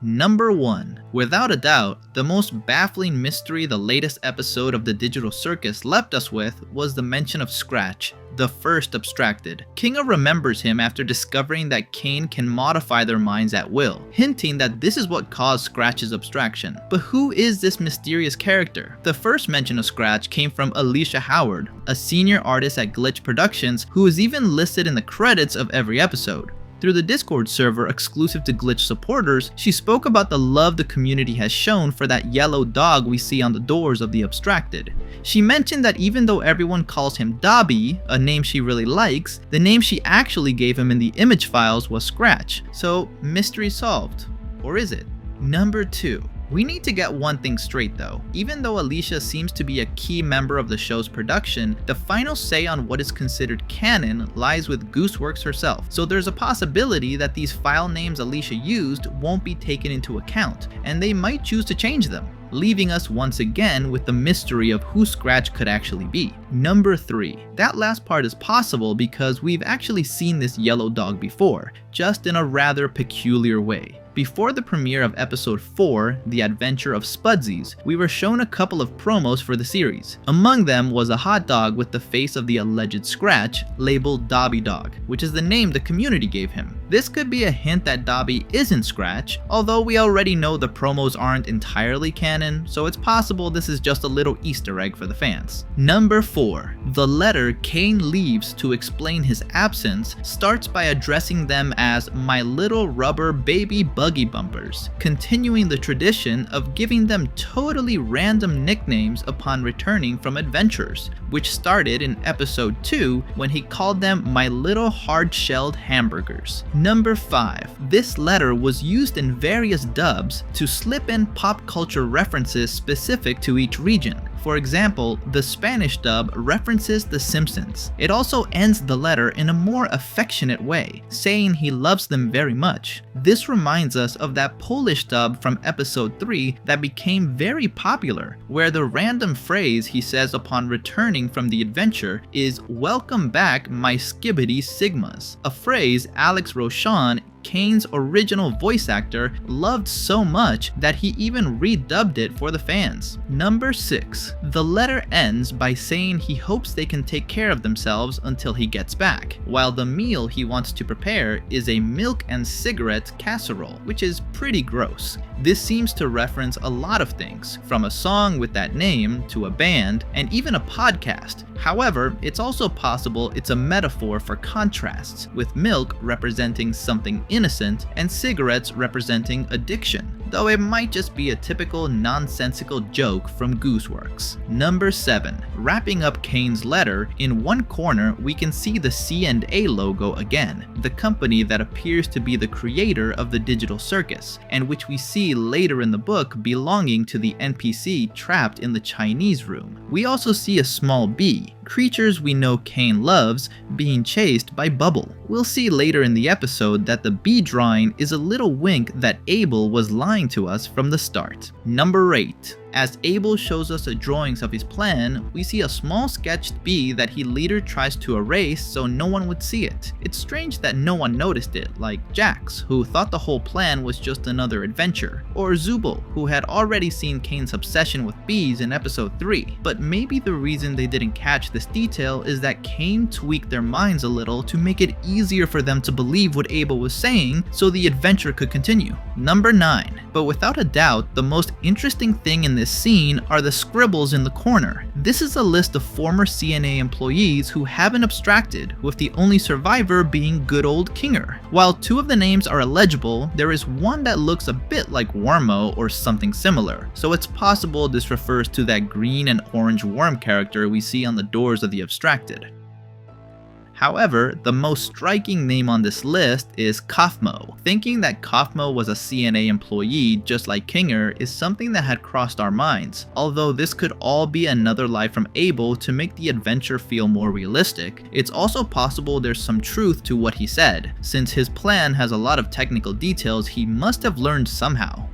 Number 1. Without a doubt, the most baffling mystery the latest episode of the Digital Circus left us with was the mention of Scratch, the first abstracted. Kinga remembers him after discovering that Caine can modify their minds at will, hinting that this is what caused Scratch's abstraction. But who is this mysterious character? The first mention of Scratch came from Alicia Howard, a senior artist at Glitch Productions who is even listed in the credits of every episode. Through the Discord server exclusive to Glitch supporters, she spoke about the love the community has shown for that yellow dog we see on the doors of the abstracted. She mentioned that even though everyone calls him Dobby, a name she really likes, the name she actually gave him in the image files was Scratch. So, mystery solved. Or is it? Number 2. We need to get one thing straight though. Even though Alicia seems to be a key member of the show's production, the final say on what is considered canon lies with Gooseworks herself. So there's a possibility that these file names Alicia used won't be taken into account, and they might choose to change them, leaving us once again with the mystery of who Scratch could actually be. Number 3. That last part is possible because we've actually seen this yellow dog before, just in a rather peculiar way. Before the premiere of episode 4, The Adventure of Spudsies, we were shown a couple of promos for the series. Among them was a hot dog with the face of the alleged Scratch, labeled Dobby Dog, which is the name the community gave him. This could be a hint that Dobby isn't Scratch, although we already know the promos aren't entirely canon, so it's possible this is just a little Easter egg for the fans. Number 4. The letter Caine leaves to explain his absence starts by addressing them as my little rubber baby buggy bumpers, continuing the tradition of giving them totally random nicknames upon returning from adventures, which started in episode 2 when he called them my little hard-shelled hamburgers. Number 5. This letter was used in various dubs to slip in pop culture references specific to each region. For example, the Spanish dub references The Simpsons. It also ends the letter in a more affectionate way, saying he loves them very much. This reminds us of that Polish dub from episode 3 that became very popular, where the random phrase he says upon returning from the adventure is "Welcome back, my skibbity sigmas," a phrase Alex Rochon, Caine's original voice actor, loved so much that he even redubbed it for the fans. Number 6. The letter ends by saying he hopes they can take care of themselves until he gets back, while the meal he wants to prepare is a milk and cigarette casserole, which is pretty gross. This seems to reference a lot of things, from a song with that name to a band, and even a podcast. However, it's also possible it's a metaphor for contrasts, with milk representing something innocent and cigarettes representing addiction, though it might just be a typical nonsensical joke from Gooseworks. Number 7. Wrapping up Caine's letter, in one corner we can see the C&A logo again, the company that appears to be the creator of the Digital Circus, and which we see later in the book belonging to the NPC trapped in the Chinese room. We also see a small bee, creatures we know Caine loves, being chased by Bubble. We'll see later in the episode that the bee drawing is a little wink that Abel was lying to us from the start. Number 8. As Abel shows us the drawings of his plan, we see a small sketched bee that he later tries to erase so no one would see it. It's strange that no one noticed it, like Jax, who thought the whole plan was just another adventure, or Zubul, who had already seen Caine's obsession with bees in episode 3. But maybe the reason they didn't catch this detail is that Caine tweaked their minds a little to make it easier for them to believe what Abel was saying so the adventure could continue. Number 9. But without a doubt, the most interesting thing in this scene are the scribbles in the corner. This is a list of former CNA employees who haven't abstracted, with the only survivor being good old Kinger. While 2 of the names are illegible, there is one that looks a bit like Wormo or something similar, so it's possible this refers to that green and orange worm character we see on the doors of the abstracted. However, the most striking name on this list is Kaufmo. Thinking that Kaufmo was a CNA employee just like Kinger is something that had crossed our minds, although this could all be another lie from Abel to make the adventure feel more realistic. It's also possible there's some truth to what he said, since his plan has a lot of technical details he must have learned somehow.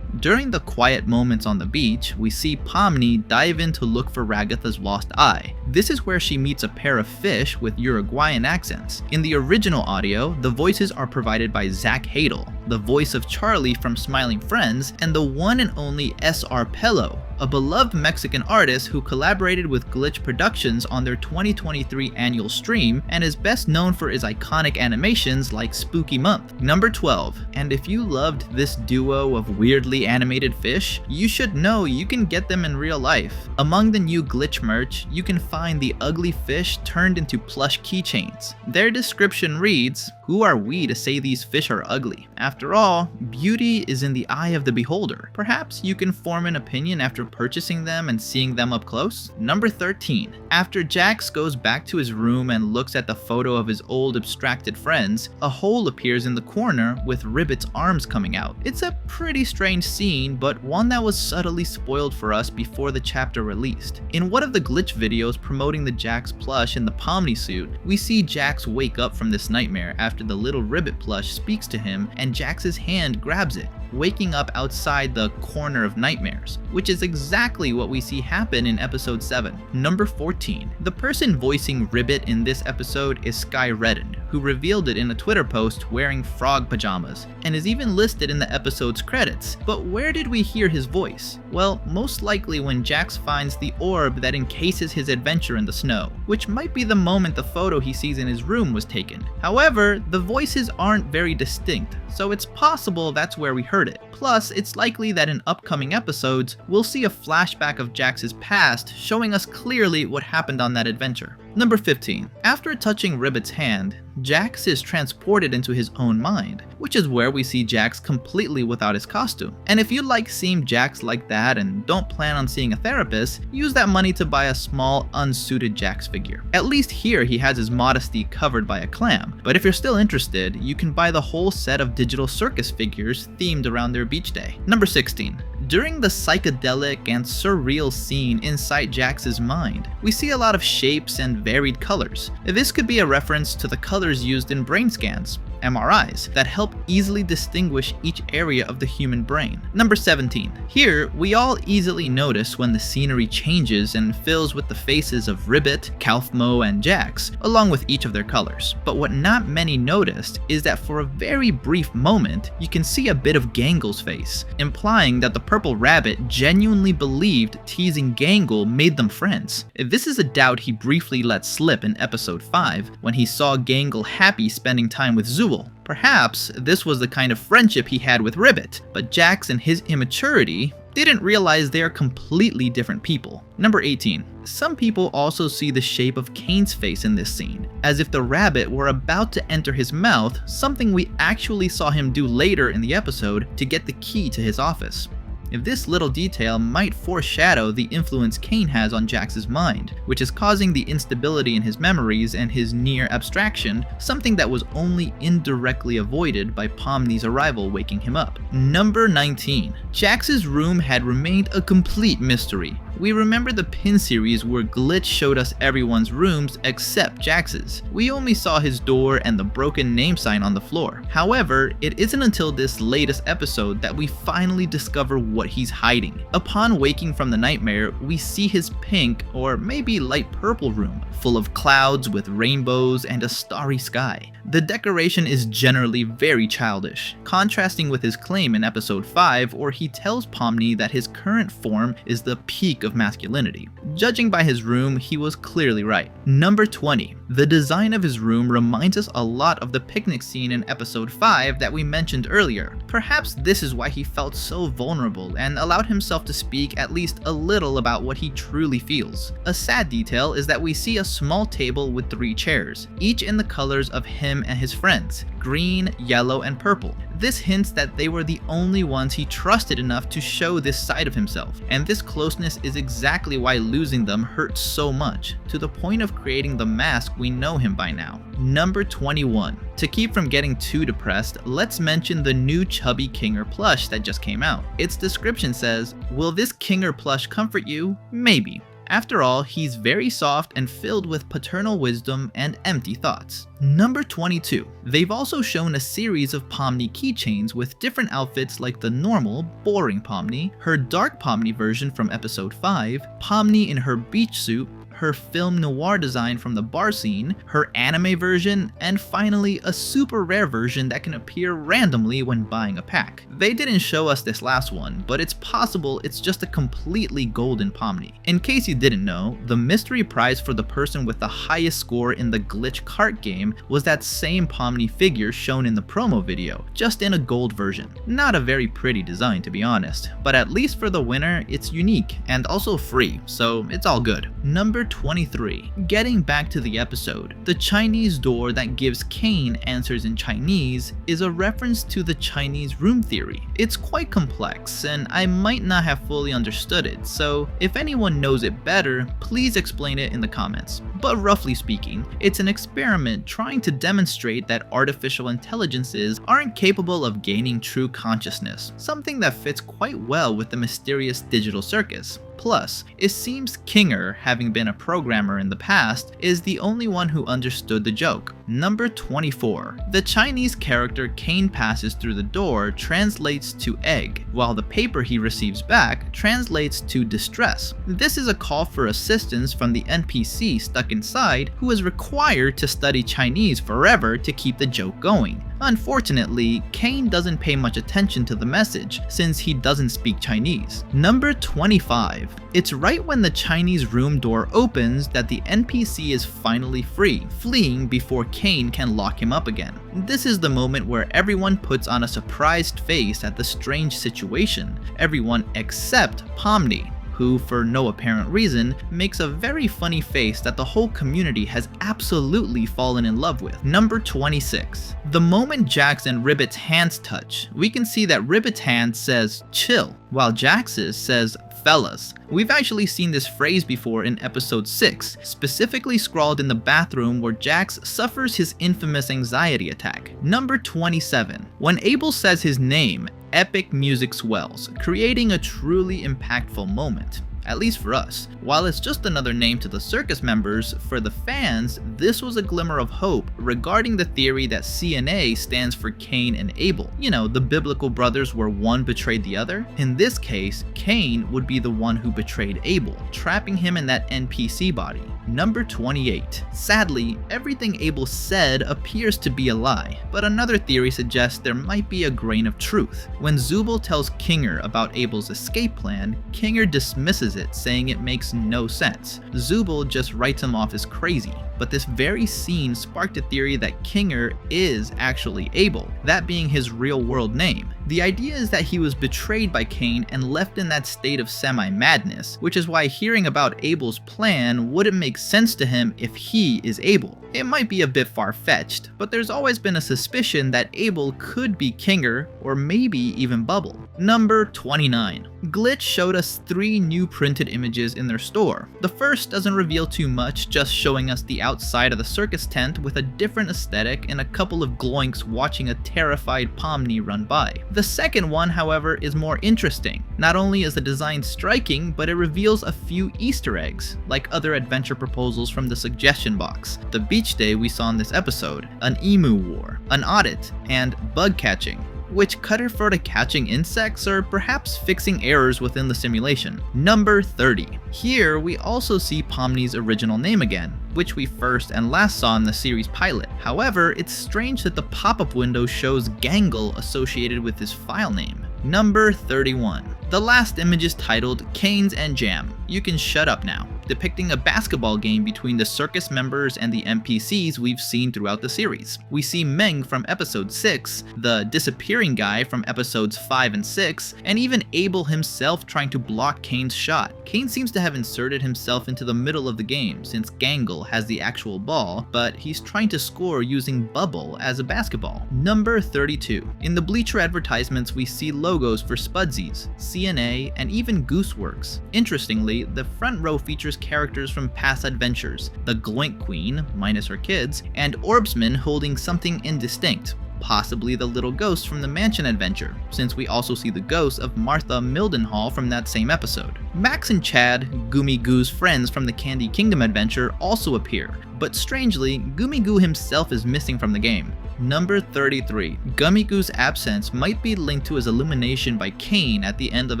During the quiet moments on the beach, we see Pomni dive in to look for Ragatha's lost eye. This is where she meets a pair of fish with Uruguayan accents. In the original audio, the voices are provided by Zach Hadel, the voice of Charlie from Smiling Friends, and the one and only S.R. Pello, a beloved Mexican artist who collaborated with Glitch Productions on their 2023 annual stream and is best known for his iconic animations like Spooky Month. Number 12. And if you loved this duo of weirdly animated fish, you should know you can get them in real life. Among the new Glitch merch, you can find the ugly fish turned into plush keychains. Their description reads, "Who are we to say these fish are ugly? After all, beauty is in the eye of the beholder. Perhaps you can form an opinion after purchasing them and seeing them up close." Number 13. After Jax goes back to his room and looks at the photo of his old abstracted friends, a hole appears in the corner with Ribbit's arms coming out. It's a pretty strange scene, but one that was subtly spoiled for us before the chapter released. In one of the Glitch videos promoting the Jax plush in the Pomni suit, we see Jax wake up from this nightmare after the little Ribbit plush speaks to him and Jax's hand grabs it, waking up outside the Corner of Nightmares, which is exactly what we see happen in episode 7. Number 14. The person voicing Ribbit in this episode is Sky Redden, who revealed it in a Twitter post wearing frog pajamas, and is even listed in the episode's credits. But where did we hear his voice? Well, most likely when Jax finds the orb that encases his adventure in the snow, which might be the moment the photo he sees in his room was taken. However, the voices aren't very distinct, so it's possible that's where we heard it. Plus, it's likely that in upcoming episodes, we'll see a flashback of Jax's past showing us clearly what happened on that adventure. Number 15. After touching Ribbit's hand, Jax is transported into his own mind, which is where we see Jax completely without his costume. And if you like seeing Jax like that and don't plan on seeing a therapist, use that money to buy a small unsuited Jax figure. At least here he has his modesty covered by a clam, but if you're still interested, you can buy the whole set of Digital Circus figures themed around their beach day. Number 16. During the psychedelic and surreal scene inside Jax's mind, we see a lot of shapes and varied colors. This could be a reference to the colors used in brain scans, MRIs, that help easily distinguish each area of the human brain. Number 17. Here, we all easily notice when the scenery changes and fills with the faces of Ribbit, Kaufmo, and Jax, along with each of their colors. But what not many noticed is that for a very brief moment, you can see a bit of Gangle's face, implying that the purple rabbit genuinely believed teasing Gangle made them friends. This is a doubt he briefly let slip in episode 5 when he saw Gangle happy spending time with Zool. Perhaps this was the kind of friendship he had with Ribbit, but Jax in his immaturity didn't realize they are completely different people. Number 18. Some people also see the shape of Caine's face in this scene, as if the rabbit were about to enter his mouth, something we actually saw him do later in the episode to get the key to his office. If this little detail might foreshadow the influence Caine has on Jax's mind, which is causing the instability in his memories and his near-abstraction, something that was only indirectly avoided by Pomni's arrival waking him up. Number 19. Jax's room had remained a complete mystery. We remember the pin series where Glitch showed us everyone's rooms except Jax's. We only saw his door and the broken name sign on the floor. However, it isn't until this latest episode that we finally discover what he's hiding. Upon waking from the nightmare, we see his pink or maybe light purple room, full of clouds with rainbows and a starry sky. The decoration is generally very childish, contrasting with his claim in episode 5 where he tells Pomni that his current form is the peak of masculinity. Judging by his room, he was clearly right. Number 20. The design of his room reminds us a lot of the picnic scene in episode 5 that we mentioned earlier. Perhaps this is why he felt so vulnerable and allowed himself to speak at least a little about what he truly feels. A sad detail is that we see a small table with 3 chairs, each in the colors of him and his friends, green, yellow, and purple. This hints that they were the only ones he trusted enough to show this side of himself, and this closeness is exactly why losing them hurts so much, to the point of creating the mask we know him by now. Number 21. To keep from getting too depressed, let's mention the new chubby Kinger plush that just came out. Its description says, "Will this Kinger plush comfort you? Maybe. After all, he's very soft and filled with paternal wisdom and empty thoughts. Number 22. They've also shown a series of Pomni keychains with different outfits like the normal, boring Pomni, her dark Pomni version from episode 5, Pomni in her beach suit, her film noir design from the bar scene, her anime version, and finally a super rare version that can appear randomly when buying a pack. They didn't show us this last one, but it's possible it's just a completely golden Pomni. In case you didn't know, the mystery prize for the person with the highest score in the glitch cart game was that same Pomni figure shown in the promo video, just in a gold version. Not a very pretty design to be honest, but at least for the winner it's unique and also free, so it's all good. Number 23. Getting back to the episode, the Chinese door that gives Caine answers in Chinese is a reference to the Chinese room theory. It's quite complex and I might not have fully understood it, so if anyone knows it better, please explain it in the comments. But roughly speaking, it's an experiment trying to demonstrate that artificial intelligences aren't capable of gaining true consciousness, something that fits quite well with the mysterious digital circus. Plus, it seems Kinger, having been a programmer in the past, is the only one who understood the joke. Number 24. The Chinese character Caine passes through the door translates to egg, while the paper he receives back translates to distress. This is a call for assistance from the NPC stuck inside, who is required to study Chinese forever to keep the joke going. Unfortunately, Caine doesn't pay much attention to the message since he doesn't speak Chinese. Number 25. It's right when the Chinese room door opens that the NPC is finally free, fleeing before Caine can lock him up again. This is the moment where everyone puts on a surprised face at the strange situation, everyone except Pomni, who, for no apparent reason, makes a very funny face that the whole community has absolutely fallen in love with. Number 26. The moment Jax and Ribbit's hands touch, we can see that Ribbit's hand says chill, while Jax's says fellas. We've actually seen this phrase before in episode 6, specifically scrawled in the bathroom where Jax suffers his infamous anxiety attack. Number 27. When Abel says his name, epic music swells, creating a truly impactful moment. At least for us. While it's just another name to the circus members, for the fans, this was a glimmer of hope regarding the theory that CNA stands for Cain and Abel. You know, the biblical brothers where one betrayed the other. In this case, Cain would be the one who betrayed Abel, trapping him in that NPC body. Number 28. Sadly, everything Abel said appears to be a lie, but another theory suggests there might be a grain of truth. When Zubul tells Kinger about Abel's escape plan, Kinger dismisses it, saying it makes no sense. Zubul just writes him off as crazy. But this very scene sparked a theory that Kinger is actually Abel, that being his real-world name. The idea is that he was betrayed by Cain and left in that state of semi-madness, which is why hearing about Abel's plan wouldn't make sense to him if he is Abel. It might be a bit far-fetched, but there's always been a suspicion that Abel could be Kinger, or maybe even Bubble. Number 29. Glitch showed us 3 new printed images in their store. The first doesn't reveal too much, just showing us the outside of the circus tent with a different aesthetic and a couple of gloinks watching a terrified Pomni run by. The second one, however, is more interesting. Not only is the design striking, but it reveals a few Easter eggs, like other adventure proposals from the suggestion box, the beach day we saw in this episode, an emu war, an audit, and bug catching, which could refer to catching insects or perhaps fixing errors within the simulation. Number 30. Here we also see Pomni's original name again, which we first and last saw in the series pilot. However, it's strange that the pop-up window shows Gangle associated with his file name. Number 31. The last image is titled Canes and Jam. You can shut up now, depicting a basketball game between the circus members and the NPCs we've seen throughout the series. We see Meng from episode 6, the disappearing guy from episodes 5 and 6, and even Abel himself trying to block Cane's shot. Caine seems to have inserted himself into the middle of the game since Gangle has the actual ball, but he's trying to score using Bubble as a basketball. Number 32. In the Bleacher advertisements we see logos for Spudsies, CNA, and even Gooseworks. Interestingly, the front row features characters from past adventures, the Gloink Queen, minus her kids, and Orbsman holding something indistinct, possibly the little ghost from the mansion adventure, since we also see the ghost of Martha Mildenhall from that same episode. Max and Chad, Gummy Goo's friends from the Candy Kingdom adventure, also appear, but strangely, Gummy Goo himself is missing from the game. Number 33. Gummy Goo's absence might be linked to his elimination by Caine at the end of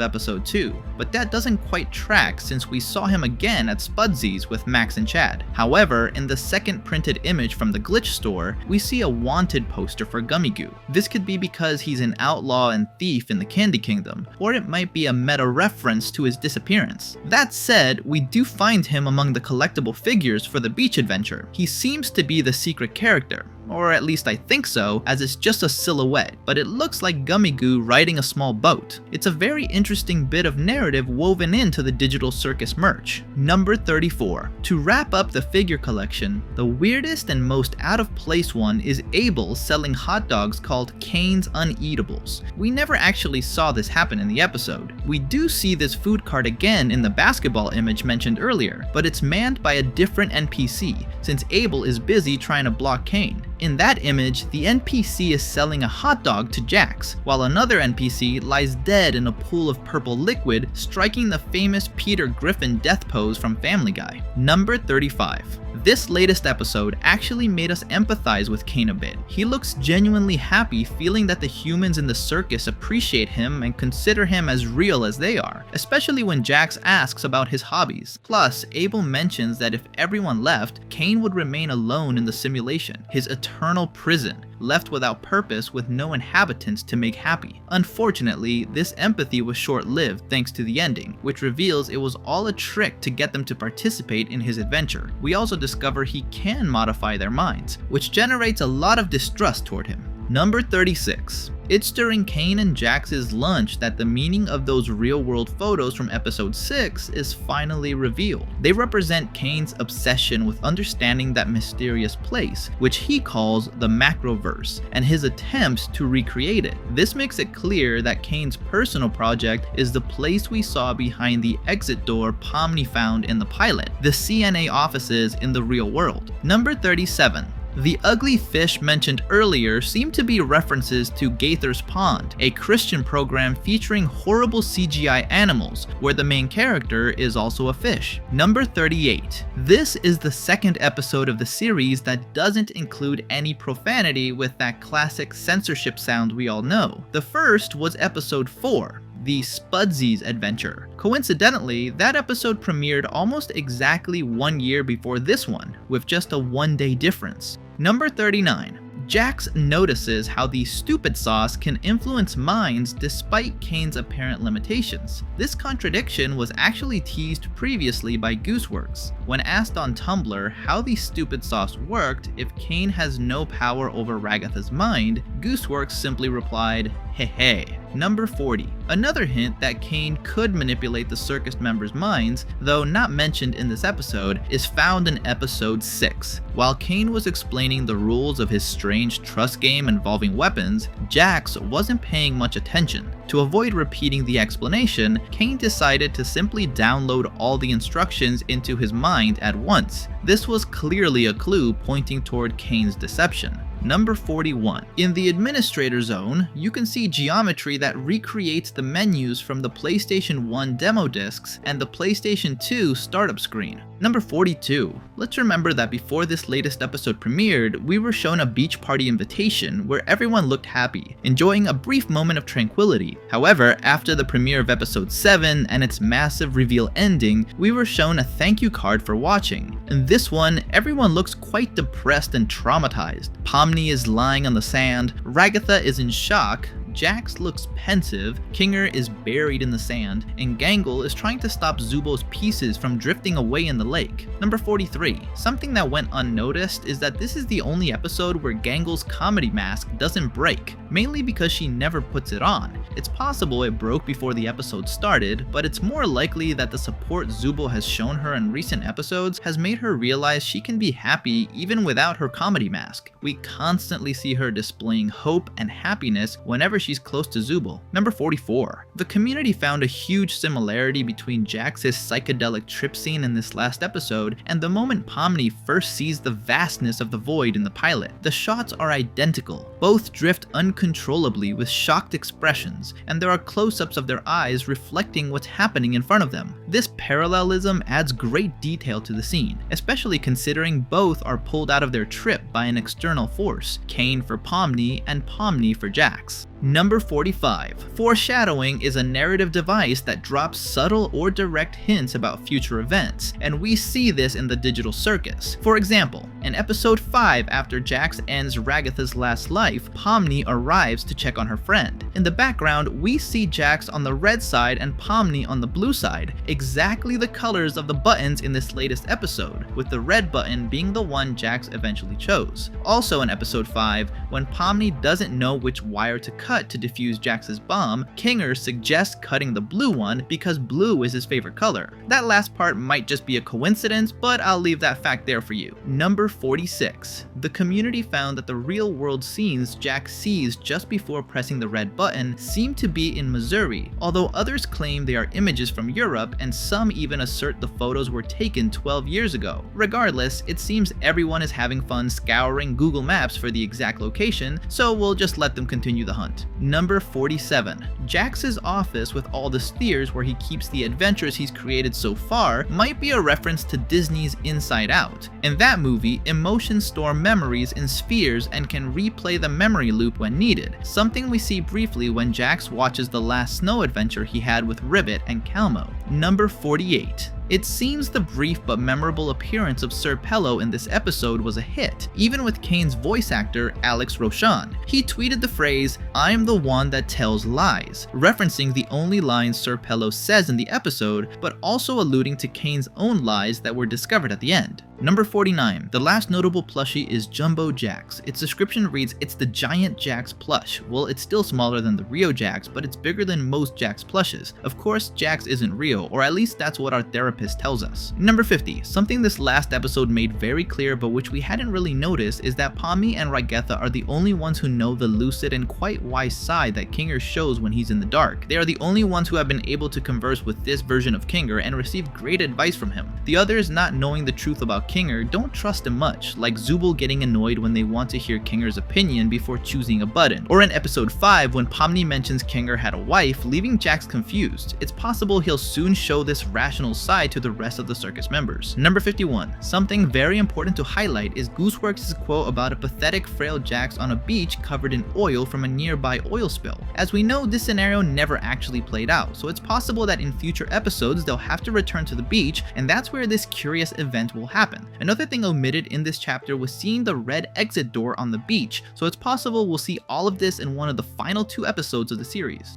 episode 2, but that doesn't quite track since we saw him again at Spudsy's with Max and Chad. However, in the second printed image from the glitch store, we see a wanted poster for Gummy Goo. This could be because he's an outlaw and thief in the Candy Kingdom, or it might be a meta reference to his disappearance. That said, we do find him among the collectible figures for the beach adventure. He seems to be the secret character, or at least I think so, as it's just a silhouette, but it looks like Gummy Goo riding a small boat. It's a very interesting bit of narrative woven into the Digital Circus merch. Number 34. To wrap up the figure collection, the weirdest and most out of place one is Abel selling hot dogs called Caine's Uneatables. We never actually saw this happen in the episode. We do see this food cart again in the basketball image mentioned earlier, but it's manned by a different NPC, since Abel is busy trying to block Caine. In that image, the NPC is selling a hot dog to Jax, while another NPC lies dead in a pool of purple liquid, striking the famous Peter Griffin death pose from Family Guy. Number 35. This latest episode actually made us empathize with Caine a bit. He looks genuinely happy, feeling that the humans in the circus appreciate him and consider him as real as they are, especially when Jax asks about his hobbies. Plus, Abel mentions that if everyone left, Caine would remain alone in the simulation, his eternal prison, left without purpose with no inhabitants to make happy. Unfortunately, this empathy was short-lived thanks to the ending, which reveals it was all a trick to get them to participate in his adventure. We also discover he can modify their minds, which generates a lot of distrust toward him. Number 36. It's during Caine and Jax's lunch that the meaning of those real-world photos from episode 6 is finally revealed. They represent Caine's obsession with understanding that mysterious place, which he calls the macroverse, and his attempts to recreate it. This makes it clear that Caine's personal project is the place we saw behind the exit door Pomni found in the pilot, the CNA offices in the real world. Number 37. The ugly fish mentioned earlier seem to be references to Gaither's Pond, a Christian program featuring horrible CGI animals, where the main character is also a fish. Number 38. This is the second episode of the series that doesn't include any profanity with that classic censorship sound we all know. The first was episode 4. The Spudsy's adventure. Coincidentally, that episode premiered almost exactly 1 year before this one, with just a 1-day difference. Number 39. Jax notices how the stupid sauce can influence minds despite Caine's apparent limitations. This contradiction was actually teased previously by Gooseworks. When asked on Tumblr how the stupid sauce worked if Caine has no power over Ragatha's mind, Gooseworks simply replied, "Hey hey." Number 40. Another hint that Caine could manipulate the circus members' minds, though not mentioned in this episode, is found in episode 6. While Caine was explaining the rules of his strange trust game involving weapons, Jax wasn't paying much attention. To avoid repeating the explanation, Caine decided to simply download all the instructions into his mind at once. This was clearly a clue pointing toward Caine's deception. Number 41. In the administrator zone, you can see geometry that recreates the menus from the PlayStation 1 demo discs and the PlayStation 2 startup screen. Number 42. Let's remember that before this latest episode premiered, we were shown a beach party invitation where everyone looked happy, enjoying a brief moment of tranquility. However, after the premiere of episode 7 and its massive reveal ending, we were shown a thank you card for watching. In this one, everyone looks quite depressed and traumatized. Pomni is lying on the sand, Ragatha is in shock, Jax looks pensive, Kinger is buried in the sand, and Gangle is trying to stop Zubo's pieces from drifting away in the lake. Number 43. Something that went unnoticed is that this is the only episode where Gangle's comedy mask doesn't break, mainly because she never puts it on. It's possible it broke before the episode started, but it's more likely that the support Zubo has shown her in recent episodes has made her realize she can be happy even without her comedy mask. We constantly see her displaying hope and happiness whenever she's close to Zubul. Number 44. The community found a huge similarity between Jax's psychedelic trip scene in this last episode and the moment Pomni first sees the vastness of the void in the pilot. The shots are identical. Both drift uncontrollably with shocked expressions, and there are close-ups of their eyes reflecting what's happening in front of them. This parallelism adds great detail to the scene, especially considering both are pulled out of their trip by an external force, Caine for Pomni and Pomni for Jax. Number 45. Foreshadowing is a narrative device that drops subtle or direct hints about future events, and we see this in the Digital Circus. For example, in episode 5, after Jax ends Ragatha's last life, Pomni arrives to check on her friend. In the background, we see Jax on the red side and Pomni on the blue side, exactly the colors of the buttons in this latest episode, with the red button being the one Jax eventually chose. Also in episode 5, when Pomni doesn't know which wire to cut to defuse Jax's bomb, Kinger suggests cutting the blue one because blue is his favorite color. That last part might just be a coincidence, but I'll leave that fact there for you. Number 46. The community found that the real-world scenes Jax sees just before pressing the red button seem to be in Missouri, although others claim they are images from Europe and some even assert the photos were taken 12 years ago. Regardless, it seems everyone is having fun scouring Google Maps for the exact location, so we'll just let them continue the hunt. Number 47. Jax's office with all the spheres where he keeps the adventures he's created so far might be a reference to Disney's Inside Out. In that movie, emotions store memories in spheres and can replay the memory loop when needed, something we see briefly when Jax watches the last snow adventure he had with Ribbit and Calmo. Number 48. It seems the brief but memorable appearance of Sir Pello in this episode was a hit, even with Caine's voice actor Alex Roshan. He tweeted the phrase, "I'm the one that tells lies," referencing the only lines Sir Pello says in the episode, but also alluding to Caine's own lies that were discovered at the end. Number 49. The last notable plushie is Jumbo Jax. Its description reads, "It's the giant Jax plush." Well, it's still smaller than the Rio Jax, but it's bigger than most Jax plushes. Of course, Jax isn't real, or at least that's what our therapist tells us. Number 50. Something this last episode made very clear but which we hadn't really noticed is that Pomni and Ragatha are the only ones who know the lucid and quite wise side that Kinger shows when he's in the dark. They are the only ones who have been able to converse with this version of Kinger and receive great advice from him. The others, not knowing the truth about Kinger, don't trust him much, like Zubul getting annoyed when they want to hear Kinger's opinion before choosing a button, or in episode 5 when Pomni mentions Kinger had a wife, leaving Jax confused. It's possible he'll soon show this rational side to the rest of the circus members. Number 51. Something very important to highlight is Gooseworks' quote about a pathetic frail Jax on a beach covered in oil from a nearby oil spill. As we know, this scenario never actually played out, so it's possible that in future episodes they'll have to return to the beach, and that's where this curious event will happen. Another thing omitted in this chapter was seeing the red exit door on the beach, so it's possible we'll see all of this in one of the final 2 episodes of the series.